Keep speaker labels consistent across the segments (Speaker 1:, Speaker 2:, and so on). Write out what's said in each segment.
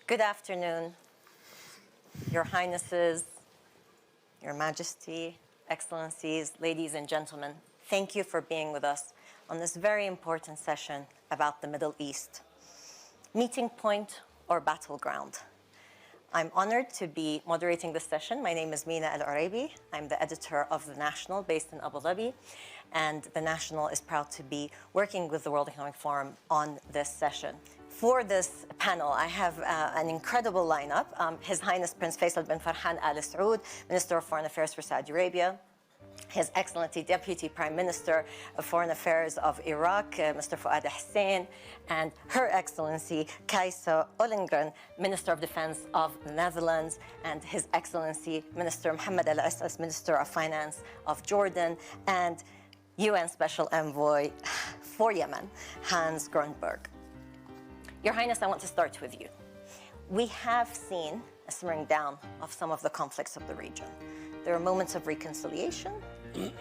Speaker 1: Good afternoon, Your Highnesses, Your Majesty, Excellencies, ladies and gentlemen. Thank you for being with us on this very important session about the Middle East. Meeting point or battleground? I'm honored to be moderating this session. My name is Mina Al-Uraibi. I'm the editor of The National based in Abu Dhabi, and The National is proud to be working with the World Economic Forum on this session. For this panel, I have an incredible lineup. His Highness Prince Faisal bin Farhan Al Saud, Minister of Foreign Affairs for Saudi Arabia, His Excellency Deputy Prime Minister of Foreign Affairs of Iraq, Mr. Fuad Hussein, and Her Excellency Kajsa Ollongren, Minister of Defense of the Netherlands, and His Excellency Minister Mohammed Al Assas, Minister of Finance of Jordan, and UN Special Envoy for Yemen, Hans Grunberg. Your Highness, I want to start with you. We have seen a simmering down of some of the conflicts of the region. There are moments of reconciliation,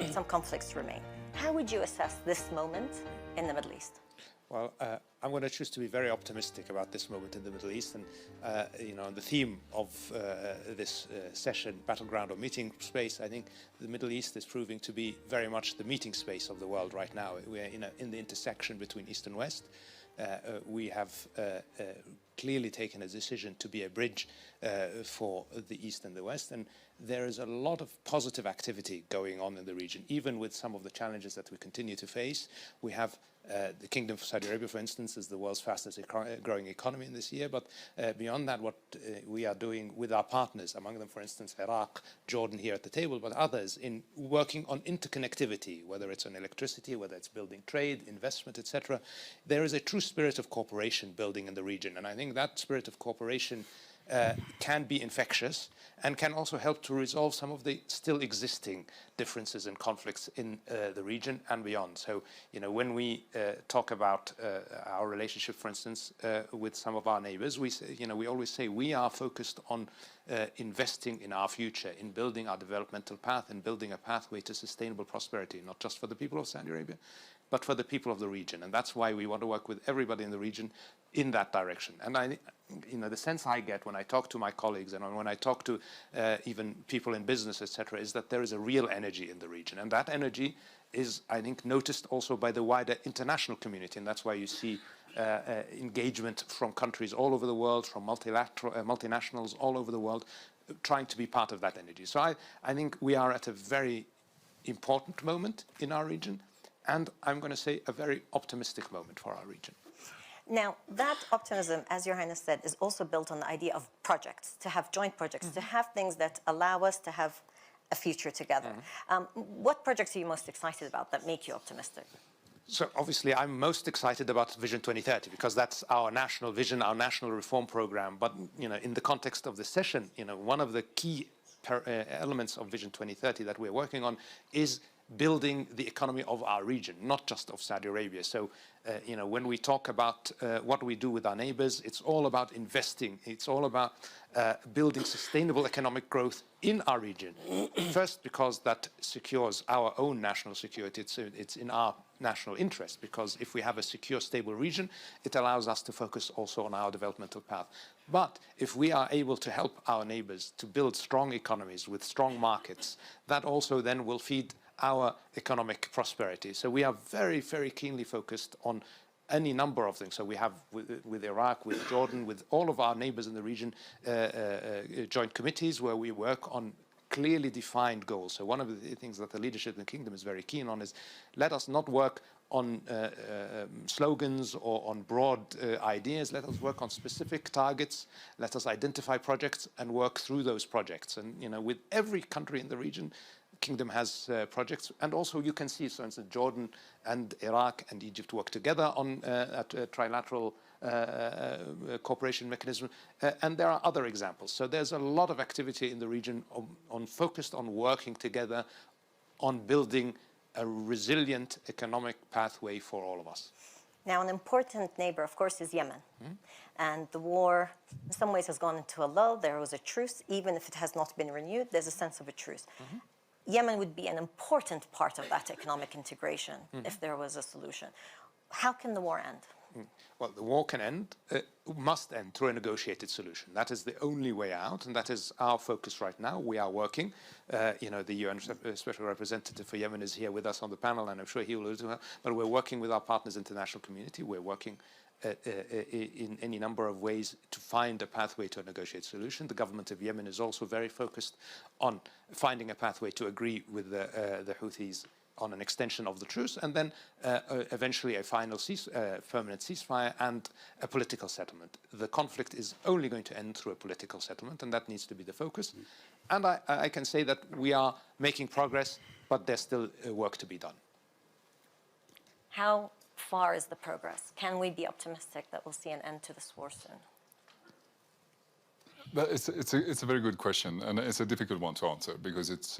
Speaker 1: some conflicts remain. How would you assess this moment in the Middle East?
Speaker 2: Well, I'm going to choose to be very optimistic about this moment in the Middle East. And, the theme of this session, Battleground or Meeting Space, I think the Middle East is proving to be very much the meeting space of the world right now. We're in the intersection between East and West. We have clearly taken a decision to be a bridge for the East and the West, and there is a lot of positive activity going on in the region, even with some of the challenges that we continue to face. We have the Kingdom of Saudi Arabia, for instance, is the world's fastest growing economy in this year, but beyond that, what we are doing with our partners, among them, for instance, Iraq, Jordan here at the table, but others in working on interconnectivity, whether it's on electricity, whether it's building trade, investment, etc. There is a true spirit of cooperation building in the region, and I think that spirit of cooperation can be infectious and can also help to resolve some of the still existing differences and conflicts in the region and beyond. So, when we talk about our relationship, for instance, with some of our neighbors, we say, we always say we are focused on investing in our future, in building our developmental path and building a pathway to sustainable prosperity, not just for the people of Saudi Arabia, but for the people of the region. And that's why we want to work with everybody in the region in that direction. And the sense I get when I talk to my colleagues and when I talk to even people in business, etc., is that there is a real energy in the region. And that energy is, I think, noticed also by the wider international community. And that's why you see engagement from countries all over the world, from multinationals all over the world, trying to be part of that energy. So I think we are at a very important moment in our region, and I'm going to say a very optimistic moment for our region.
Speaker 1: Now, that optimism, as Your Highness said, is also built on the idea of projects, to have joint projects, to have things that allow us to have a future together. What projects are you most excited about that make you optimistic?
Speaker 2: So obviously, I'm most excited about Vision 2030 because that's our national vision, our national reform program. But in the context of the session, one of the key elements of Vision 2030 that we're working on is building the economy of our region, not just of Saudi Arabia. So, when we talk about what we do with our neighbors, it's all about investing. It's all about building sustainable economic growth in our region. First, because that secures our own national security. It's in our national interest, because if we have a secure, stable region, it allows us to focus also on our developmental path. But if we are able to help our neighbors to build strong economies with strong markets, that also then will feed our economic prosperity. So we are very, very keenly focused on any number of things. So we have with Iraq, with Jordan, with all of our neighbors in the region, joint committees where we work on clearly defined goals. So one of the things that the leadership in the kingdom is very keen on is let us not work on slogans or on broad ideas. Let us work on specific targets. Let us identify projects and work through those projects. And with every country in the region, Kingdom has projects, and also you can see, for instance, Jordan and Iraq and Egypt work together on a trilateral cooperation mechanism, and there are other examples. So there's a lot of activity in the region focused on working together on building a resilient economic pathway for all of us.
Speaker 1: Now, an important neighbor, of course, is Yemen. And the war, in some ways, has gone into a lull. There was a truce. Even if it has not been renewed, there's a sense of a truce. Yemen would be an important part of that economic integration if there was a solution. How can the war end?
Speaker 2: Well, the war can end, must end through a negotiated solution. That is the only way out, and that is our focus right now. We are working. The UN Special Representative for Yemen is here with us on the panel, and I'm sure he will as well. But we're working with our partners, international community. We're working in any number of ways to find a pathway to a negotiated solution. The government of Yemen is also very focused on finding a pathway to agree with the Houthis on an extension of the truce, and then eventually a final permanent ceasefire and a political settlement. The conflict is only going to end through a political settlement, and that needs to be the focus. And I can say that we are making progress, but there's still work to be done.
Speaker 1: How far is the progress? Can we be optimistic that we'll see an end to this war soon?
Speaker 3: It's a very good question, and it's a difficult one to answer, because it's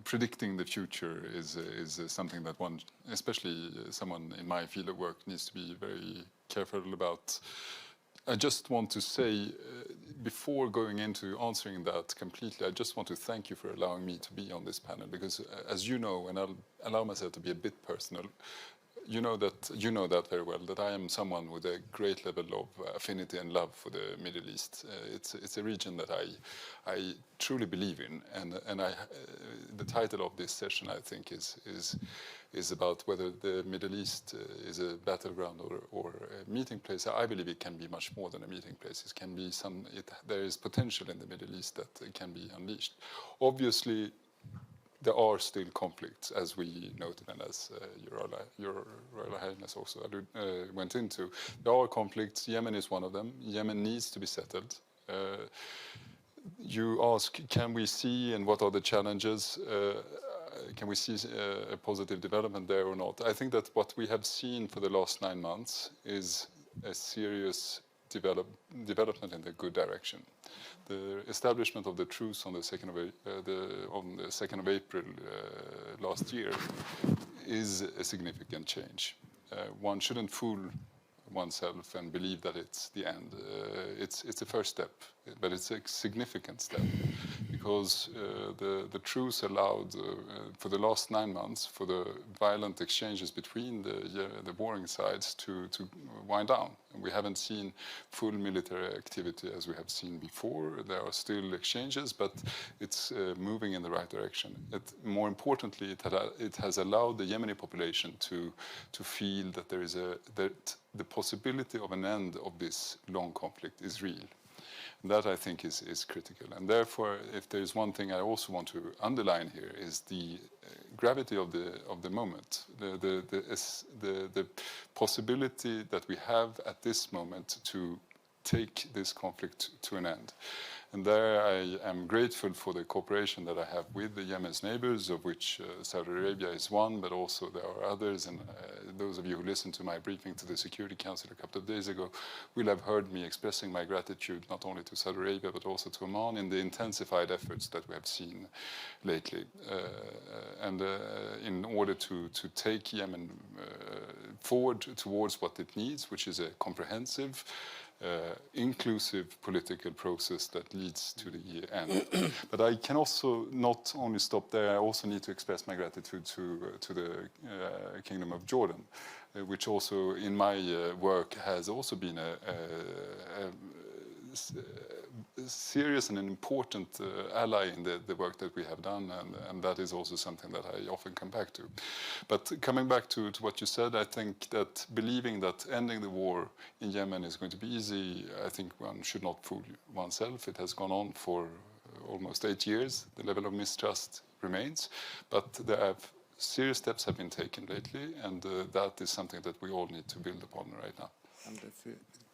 Speaker 3: predicting the future is something that one, especially someone in my field of work, needs to be very careful about. I just want to say, before going into answering that completely, I just want to thank you for allowing me to be on this panel, because as you know, and I'll allow myself to be a bit personal, you know that very well, that I am someone with a great level of affinity and love for the Middle East. It's a region that I truly believe in, and the title of this session, I think, is about whether the Middle East is a battleground or a meeting place. I believe it can be much more than a meeting place. It can be there is potential in the Middle East that can be unleashed. Obviously, there are still conflicts, as we noted, and as Your Royal Highness also went into. There are conflicts. Yemen is one of them. Yemen needs to be settled. You ask, can we see, and what are the challenges? Can we see a positive development there or not? I think that what we have seen for the last 9 months is a serious development in the good direction. The establishment of the truce on the 2nd of April last year is a significant change. One shouldn't fool oneself and believe that it's the end. It's a first step, but it's a significant step, because the truce allowed for the last 9 months for the violent exchanges between the warring sides to wind down. And we haven't seen full military activity as we have seen before. There are still exchanges, but it's moving in the right direction. More importantly, it has allowed the Yemeni population to feel that that the possibility of an end of this long conflict is real. That, I think, is critical. And therefore, if there is one thing I also want to underline here, is the gravity of the moment, the possibility that we have at this moment to take this conflict to an end. And there I am grateful for the cooperation that I have with the Yemen's neighbors, of which Saudi Arabia is one, but also there are others. And those of you who listened to my briefing to the Security Council a couple of days ago will have heard me expressing my gratitude not only to Saudi Arabia, but also to Oman in the intensified efforts that we have seen lately. In order to take Yemen forward towards what it needs, which is a comprehensive, inclusive political process that leads to the end. But I can also not only stop there, I also need to express my gratitude to the Kingdom of Jordan, which also in my work has also been a serious and an important ally in the work that we have done, and that is also something that I often come back to. But coming back to what you said, I think that believing that ending the war in Yemen is going to be easy, I think one should not fool oneself. It has gone on for almost 8 years. The level of mistrust remains, but serious steps have been taken lately, and that is something that we all need to build upon right now.
Speaker 2: And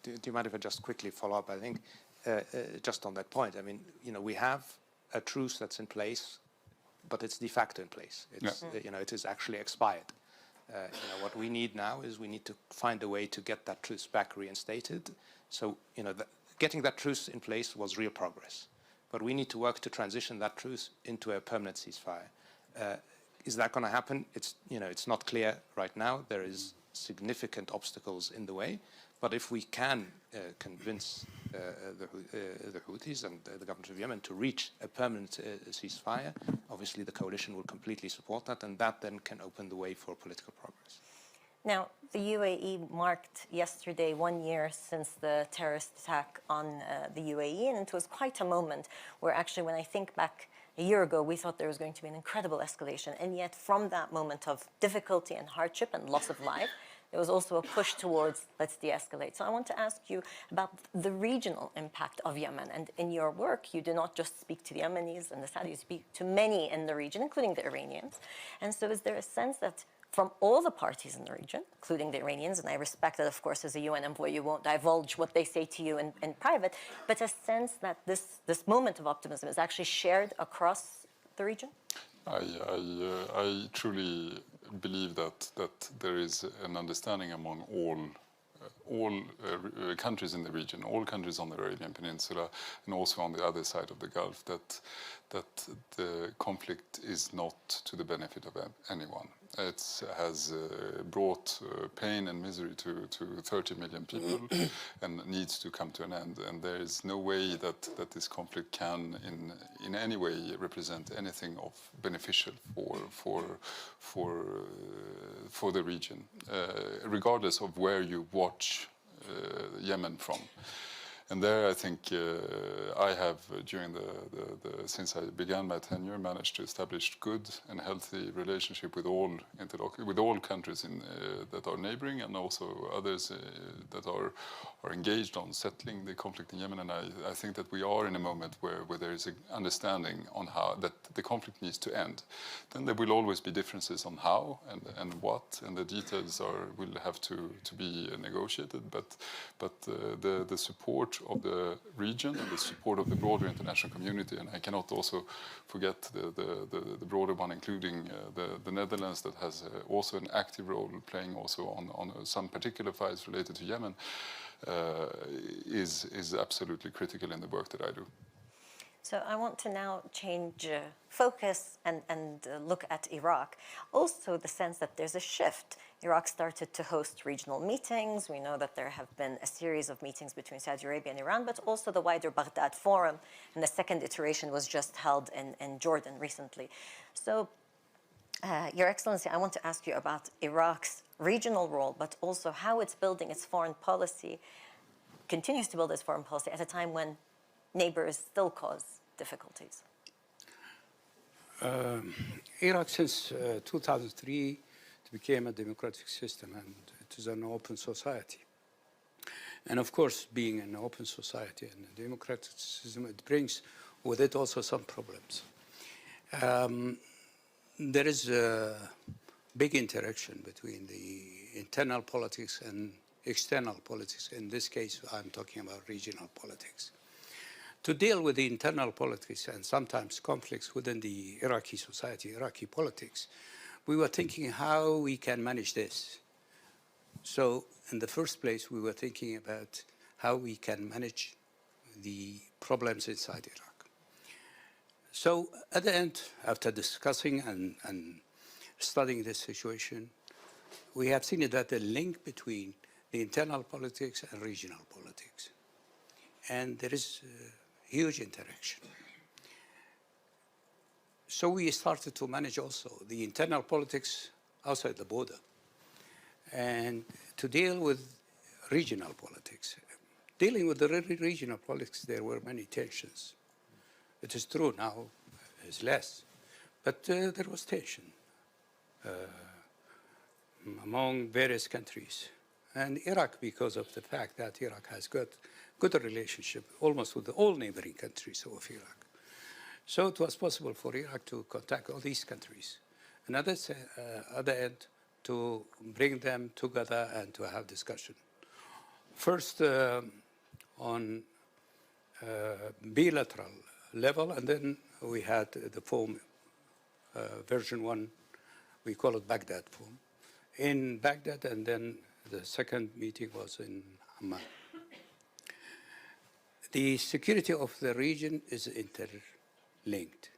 Speaker 2: do you mind if I just quickly follow up? I think just on that point, I mean, we have a truce that's in place, but it's de facto in place. It's, it is actually expired. What we need now is we need to find a way to get that truce back reinstated. So, getting that truce in place was real progress, but we need to work to transition that truce into a permanent ceasefire. Is that going to happen? It's not clear right now. There is significant obstacles in the way. But if we can convince the Houthis and the government of Yemen to reach a permanent ceasefire, obviously the coalition will completely support that, and that then can open the way for political progress.
Speaker 1: Now, the UAE marked yesterday 1 year since the terrorist attack on the UAE, and it was quite a moment where actually, when I think back a year ago, we thought there was going to be an incredible escalation, and yet from that moment of difficulty and hardship and loss of life, there was also a push towards let's de-escalate. So I want to ask you about the regional impact of Yemen. And in your work, you do not just speak to the Yemenis and the Saudis, you speak to many in the region, including the Iranians. And so is there a sense that from all the parties in the region, including the Iranians, and I respect that, of course, as a UN envoy, you won't divulge what they say to you in private, but a sense that this moment of optimism is actually shared across the region?
Speaker 3: I truly believe that there is an understanding among all countries in the region, all countries on the Arabian Peninsula, and also on the other side of the Gulf, that the conflict is not to the benefit of anyone. It has brought pain and misery to 30 million people and needs to come to an end. And there is no way that this conflict can in any way represent anything of beneficial for the region, regardless of where you watch Yemen from. And there, I think I have, since I began my tenure, managed to establish good and healthy relationship with all countries that are neighboring, and also others that are engaged on settling the conflict in Yemen. And I think that we are in a moment where there is an understanding on how that the conflict needs to end. Then there will always be differences on how and what, and the details will have to be negotiated. But the support of the region and the support of the broader international community, and I cannot also forget the broader one, including the Netherlands, that has also an active role playing also on some particular files related to Yemen, is absolutely critical in the work that I do.
Speaker 1: So I want to now change focus and look at Iraq. Also the sense that there's a shift. Iraq started to host regional meetings. We know that there have been a series of meetings between Saudi Arabia and Iran, but also the wider Baghdad Forum. And the second iteration was just held in Jordan recently. So, Your Excellency, I want to ask you about Iraq's regional role, but also how it's building its foreign policy, continues to build its foreign policy at a time when neighbors still cause difficulties.
Speaker 4: Iraq, since 2003, it became a democratic system, and it is an open society. And of course, being an open society and a democratic system, it brings with it also some problems. There is a big interaction between the internal politics and external politics. In this case, I'm talking about regional politics. To deal with the internal politics and sometimes conflicts within the Iraqi society, Iraqi politics, we were thinking how we can manage this. So in the first place, we were thinking about how we can manage the problems inside Iraq. So at the end, after discussing and studying this situation, we have seen that the link between the internal politics and regional politics. And there is huge interaction. So we started to manage also the internal politics outside the border and to deal with regional politics. Dealing with the regional politics, there were many tensions. It is true now, it's less, but there was tension among various countries. And Iraq, because of the fact that Iraq has got good relationship almost with all neighboring countries of Iraq. So it was possible for Iraq to contact all these countries. And at the other end, to bring them together and to have discussion. First on bilateral level, and then we had the forum, version 1, we call it Baghdad forum, in Baghdad, and then the second meeting was in Amman. The security of the region is interlinked,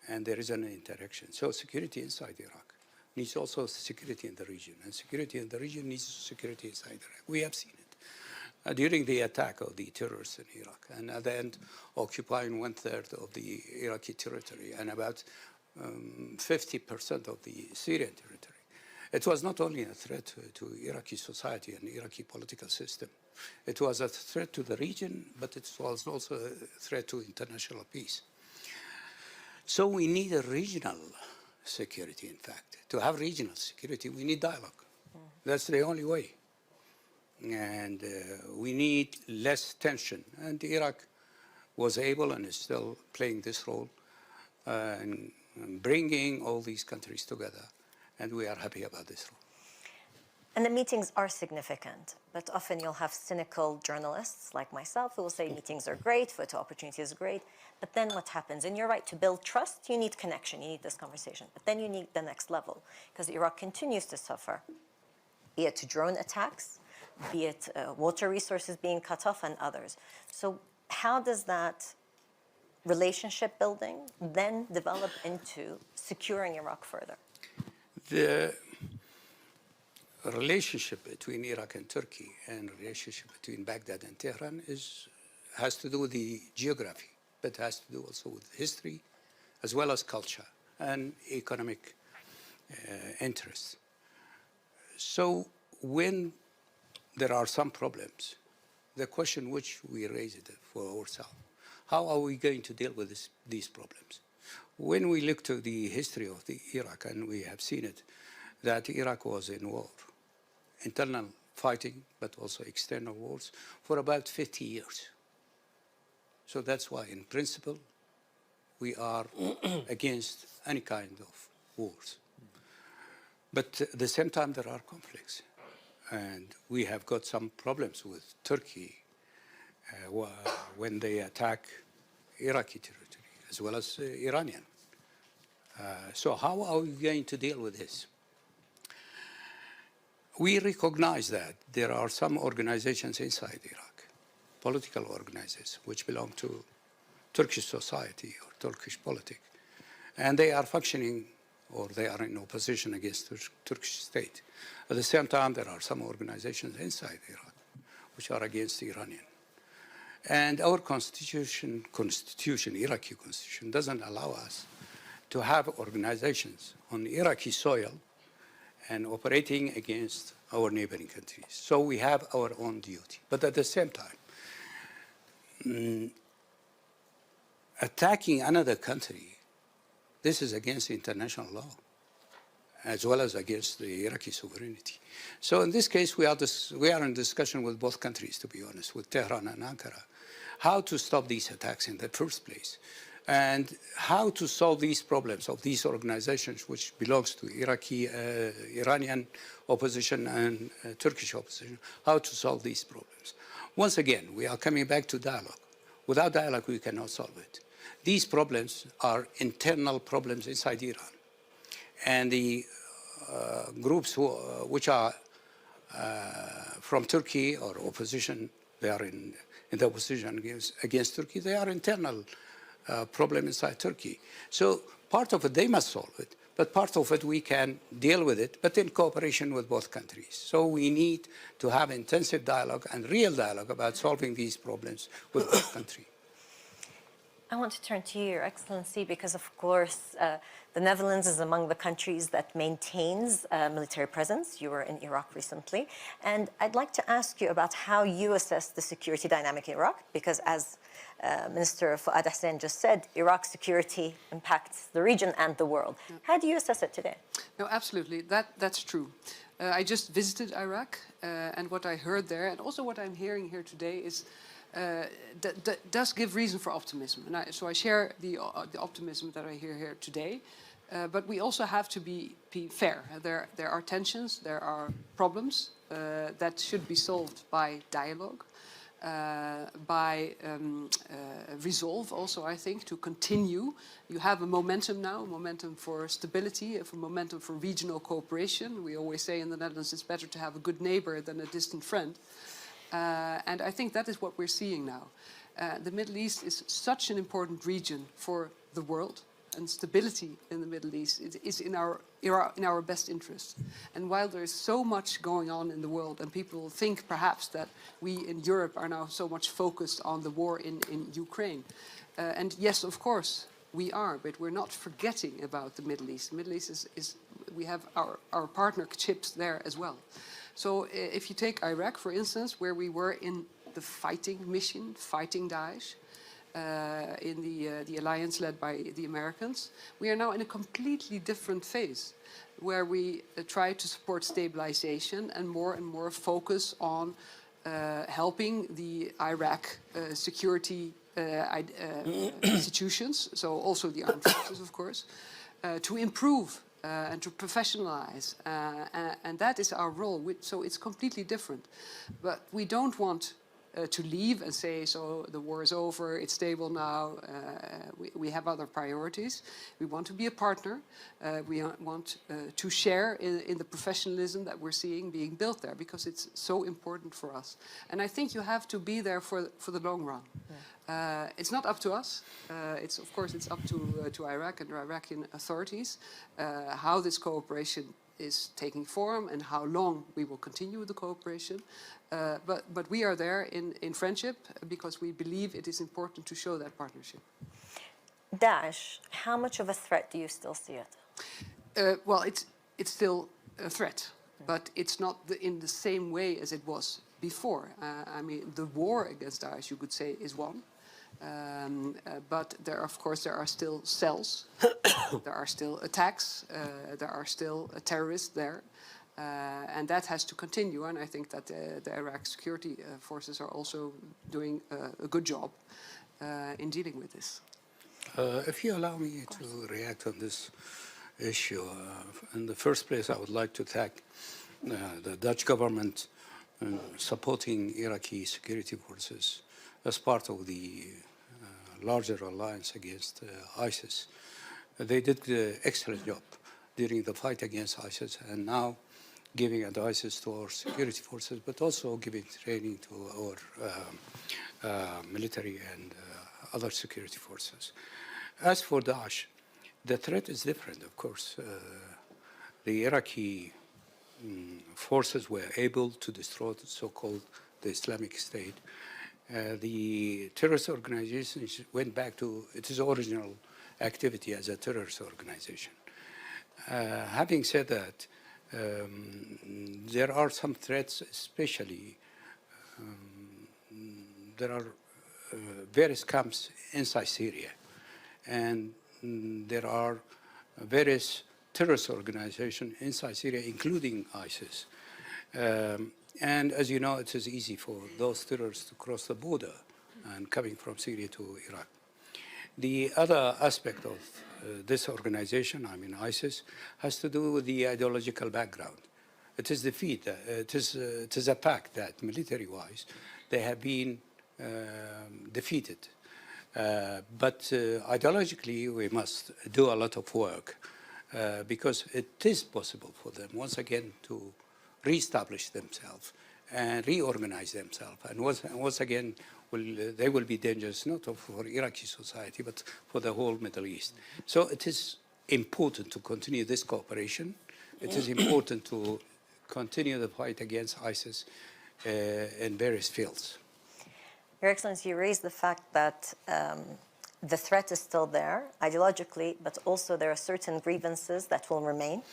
Speaker 4: and there is an interaction. So security inside Iraq needs also security in the region, and security in the region needs security inside Iraq. We have seen it during the attack of the terrorists in Iraq, and at the end, occupying 1/3 of the Iraqi territory and about 50% of the Syrian territory. It was not only a threat to Iraqi society and Iraqi political system. It was a threat to the region, but it was also a threat to international peace. So we need a regional security, in fact. To have regional security, we need dialogue. That's the only way. And we need less tension. And Iraq was able and is still playing this role in bringing all these countries together. And we are happy about this role.
Speaker 1: And the meetings are significant, but often you'll have cynical journalists like myself who will say meetings are great, photo opportunity is great, but then what happens? And you're right, to build trust, you need connection, you need this conversation, but then you need the next level, because Iraq continues to suffer, be it drone attacks, be it water resources being cut off and others. So how does that relationship building then develop into securing Iraq further?
Speaker 4: The relationship between Iraq and Turkey and relationship between Baghdad and Tehran has to do with the geography, but has to do also with history, as well as culture and economic interests. So when there are some problems, the question which we raised for ourselves, how are we going to deal with these problems? When we look to the history of Iraq, and we have seen it, that Iraq was in war, internal fighting, but also external wars, for about 50 years. So that's why, in principle, we are against any kind of wars. But at the same time, there are conflicts. And we have got some problems with Turkey when they attack Iraqi territory, as well as Iranian. So how are we going to deal with this? We recognize that there are some organizations inside Iraq, political organizations, which belong to Turkish society or Turkish politics, and they are functioning or they are in opposition against the Turkish state. At the same time, there are some organizations inside Iraq which are against the Iranian. And our constitution, Iraqi constitution, doesn't allow us to have organizations on Iraqi soil and operating against our neighboring countries. So we have our own duty. But at the same time, attacking another country, this is against international law, as well as against the Iraqi sovereignty. So in this case, we are in discussion with both countries, to be honest, with Tehran and Ankara, how to stop these attacks in the first place, and how to solve these problems of these organizations, which belongs to Iranian opposition and Turkish opposition, how to solve these problems. Once again, we are coming back to dialogue. Without dialogue, we cannot solve it. These problems are internal problems inside Iran. And the groups which are from Turkey or opposition, they are in the opposition against Turkey, they are internal problem inside Turkey. So part of it, they must solve it, but part of it, we can deal with it, but in cooperation with both countries. So we need to have intensive dialogue and real dialogue about solving these problems with both countries.
Speaker 1: I want to turn to you, Your Excellency, because of course, the Netherlands is among the countries that maintains military presence. You were in Iraq recently. And I'd like to ask you about how you assess the security dynamic in Iraq, because as Minister Fuad Hussein just said, Iraq's security impacts the region and the world. Yeah. How do you assess it today?
Speaker 5: No, absolutely. That's true. I just visited Iraq, and what I heard there, and also what I'm hearing here today is that does give reason for optimism. And so I share the optimism that I hear here today. But we also have to be fair. There are tensions, there are problems that should be solved by dialogue, by resolve also, I think, to continue. You have a momentum now, momentum for stability, a momentum for regional cooperation. We always say in the Netherlands it's better to have a good neighbor than a distant friend. And I think that is what we're seeing now. The Middle East is such an important region for the world, and stability in the Middle East is in our best interest. And while there is so much going on in the world, and people think perhaps that we in Europe are now so much focused on the war in Ukraine, and yes, of course, we are, but we're not forgetting about the Middle East. The Middle East is we have our partnerships there as well. So if you take Iraq, for instance, where we were in the fighting mission, fighting Daesh, in the alliance led by the Americans, we are now in a completely different phase, where we try to support stabilization and more focus on helping the Iraq security institutions, so also the armed forces, of course, to improve and to professionalize. And that is our role. So it's completely different. But we don't want to leave and say, so the war is over, it's stable now, we have other priorities. We want to be a partner. We want to share in the professionalism that we're seeing being built there, because it's so important for us. And I think you have to be there for the long run. Yeah. It's not up to us. Of course, it's up to Iraq and Iraqi authorities how this cooperation is taking form and how long we will continue the cooperation. But we are there in friendship because we believe it is important to show that partnership.
Speaker 1: Daesh, how much of a threat do you still see it?
Speaker 5: Well, it's still a threat, but it's not in the same way as it was before. I mean, the war against Daesh, you could say, is won. But of course, there are still cells, there are still attacks, there are still terrorists there. And that has to continue, and I think that the Iraq security forces are also doing a good job in dealing with this.
Speaker 4: If you allow me to react on this issue, in the first place, I would like to thank the Dutch government supporting Iraqi security forces as part of the larger alliance against ISIS. They did an excellent job during the fight against ISIS, and now giving advices to our security forces, but also giving training to our military and other security forces. As for Daesh, the threat is different, of course. The Iraqi forces were able to destroy the so-called the Islamic State. The terrorist organization went back to its original activity as a terrorist organization. Having said that, there are some threats, especially there are various camps inside Syria, and there are various terrorist organizations inside Syria, including ISIS. And as you know, it is easy for those terrorists to cross the border and coming from Syria to Iraq. The other aspect of this organization, I mean ISIS, has to do with the ideological background. It is defeat. It is a fact that military-wise, they have been defeated. But ideologically, we must do a lot of work because it is possible for them, once again, to reestablish themselves and reorganize themselves. And once again, they will be dangerous not for Iraqi society, but for the whole Middle East. So it is important to continue this cooperation. It is important to continue the fight against ISIS in various fields.
Speaker 1: Your Excellency, you raised the fact that the threat is still there, ideologically, but also there are certain grievances that will remain.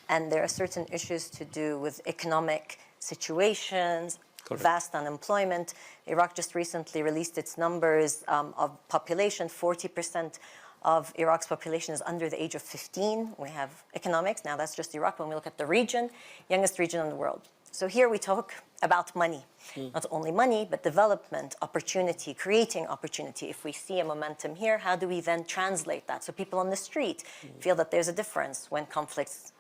Speaker 1: And there are certain issues to do with economic situations,
Speaker 4: Correct.
Speaker 1: Vast unemployment. Iraq just recently released its numbers of population. 40% of Iraq's population is under the age of 15. We have economics. Now, that's just Iraq. When we look at the region, youngest region in the world. So here we talk about money. Not only money, but development, opportunity, creating opportunity. If we see a momentum here, how do we then translate that? So people on the street feel that there's a difference when conflicts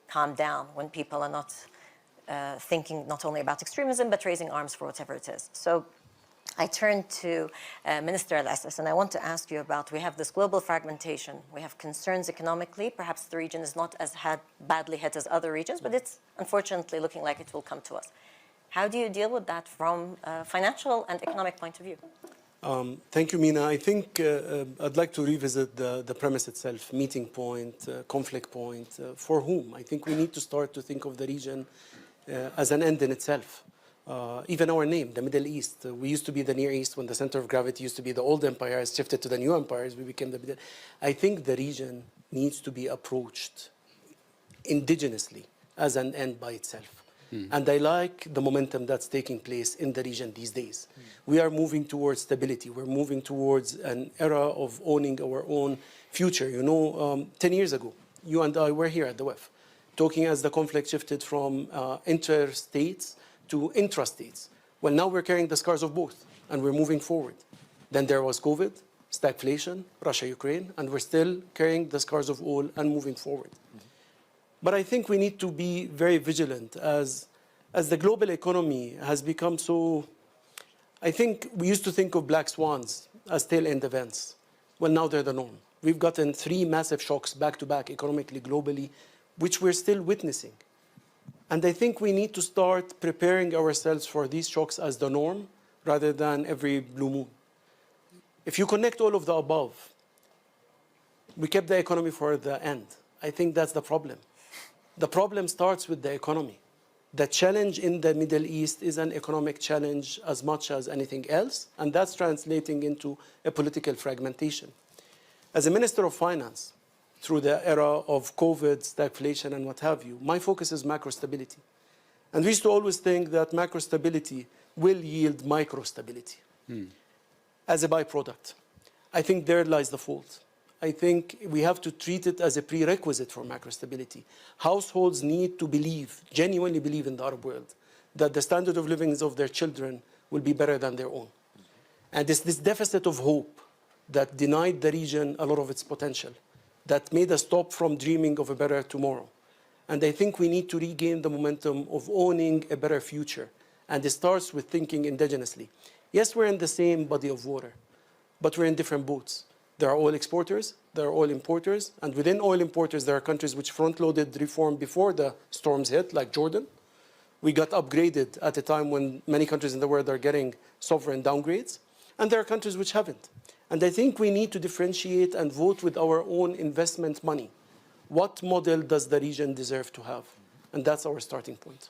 Speaker 1: calm down, when people are not thinking not only about extremism, but raising arms for whatever it is. So I turn to Minister Al-Assas, and I want to ask you about, we have this global fragmentation. We have concerns economically. Perhaps the region is not as badly hit as other regions, but it's unfortunately looking like it will come to us. How do you deal with that from a financial and economic point of view?
Speaker 6: Thank you, Mina. I think I'd like to revisit the premise itself, meeting point, conflict point. For whom? I think we need to start to think of the region as an end in itself. Even our name, the Middle East, we used to be the Near East when the center of gravity used to be the old empires, shifted to the new empires, we became the Middle. I think the region needs to be approached indigenously as an end by itself. And I like the momentum that's taking place in the region these days. We are moving towards stability. We're moving towards an era of owning our own future. 10 years ago, you and I were here at the WEF, talking as the conflict shifted from interstates to intrastates. Well, now we're carrying the scars of both, and we're moving forward. Then there was COVID, stagflation, Russia, Ukraine, and we're still carrying the scars of all and moving forward. But I think we need to be very vigilant as the global economy has become so. I think we used to think of black swans as tail-end events. Well, now they're the norm. We've gotten 3 massive shocks back-to-back economically, globally, which we're still witnessing. And I think we need to start preparing ourselves for these shocks as the norm rather than every blue moon. If you connect all of the above, we kept the economy for the end. I think that's the problem. The problem starts with the economy. The challenge in the Middle East is an economic challenge as much as anything else, and that's translating into a political fragmentation. As a Minister of Finance, through the era of COVID, stagflation, and what have you, my focus is macro stability. And we used to always think that macro stability will yield micro stability as a byproduct. I think there lies the fault. I think we have to treat it as a prerequisite for macro stability. Households need to believe, genuinely believe in the Arab world, that the standard of living of their children will be better than their own. And it's this deficit of hope that denied the region a lot of its potential, that made us stop from dreaming of a better tomorrow. And I think we need to regain the momentum of owning a better future. And it starts with thinking indigenously. Yes, we're in the same body of water, but we're in different boats. There are oil exporters, there are oil importers, and within oil importers, there are countries which front-loaded reform before the storms hit, like Jordan. We got upgraded at a time when many countries in the world are getting sovereign downgrades, and there are countries which haven't. And I think we need to differentiate and vote with our own investment money. What model does the region deserve to have? And that's our starting point.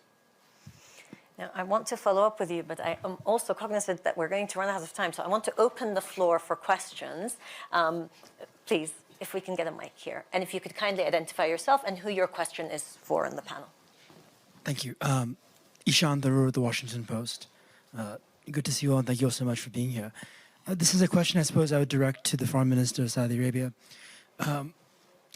Speaker 1: Now, I want to follow up with you, but I am also cognizant that we're going to run out of time. So I want to open the floor for questions. Please, if we can get a mic here. And if you could kindly identify yourself and who your question is for in the panel.
Speaker 7: Thank you. Ishan Tharoor, The Washington Post. Good to see you all, and thank you all so much for being here. This is a question I suppose I would direct to the Foreign Minister of Saudi Arabia.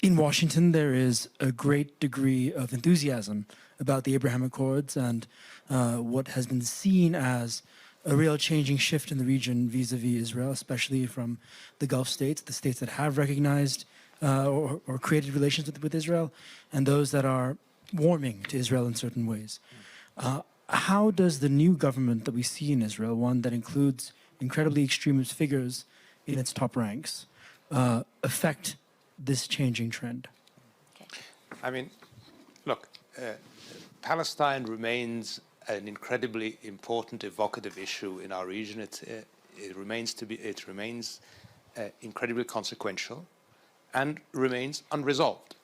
Speaker 7: In Washington, there is a great degree of enthusiasm about the Abraham Accords and what has been seen as a real changing shift in the region vis-a-vis Israel, especially from the Gulf states, the states that have recognized or created relations with Israel, and those that are warming to Israel in certain ways. How does the new government that we see in Israel, one that includes incredibly extremist figures in its top ranks, affect this changing trend?
Speaker 1: Okay.
Speaker 2: I mean, look, Palestine remains an incredibly important, evocative issue in our region. It remains incredibly consequential and remains unresolved.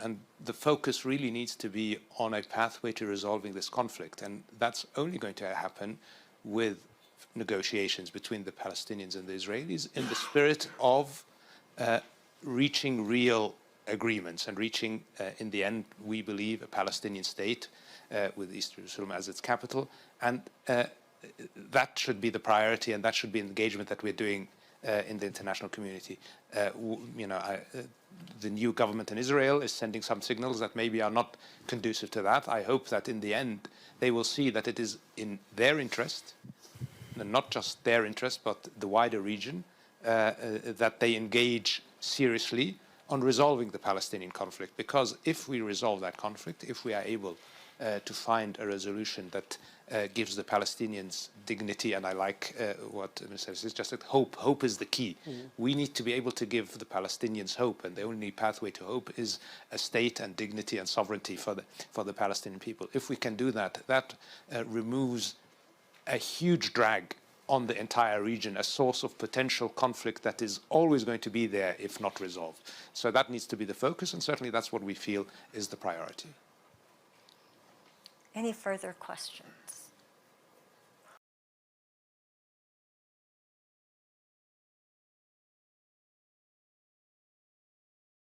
Speaker 2: And the focus really needs to be on a pathway to resolving this conflict. And that's only going to happen with negotiations between the Palestinians and the Israelis in the spirit of reaching real agreements and reaching, in the end, we believe, a Palestinian state with East Jerusalem as its capital. And that should be the priority, and that should be an engagement that we're doing in the international community. The new government in Israel is sending some signals that maybe are not conducive to that. I hope that in the end, they will see that it is in their interest, and not just their interest, but the wider region, that they engage seriously on resolving the Palestinian conflict. Because if we resolve that conflict, if we are able to find a resolution that gives the Palestinians dignity, and I like what Mr. says, it's just that hope. Hope is the key. We need to be able to give the Palestinians hope, and the only pathway to hope is a state and dignity and sovereignty for the Palestinian people. If we can do that, that removes a huge drag on the entire region, a source of potential conflict that is always going to be there if not resolved. So that needs to be the focus, and certainly that's what we feel is the priority.
Speaker 1: Any further questions?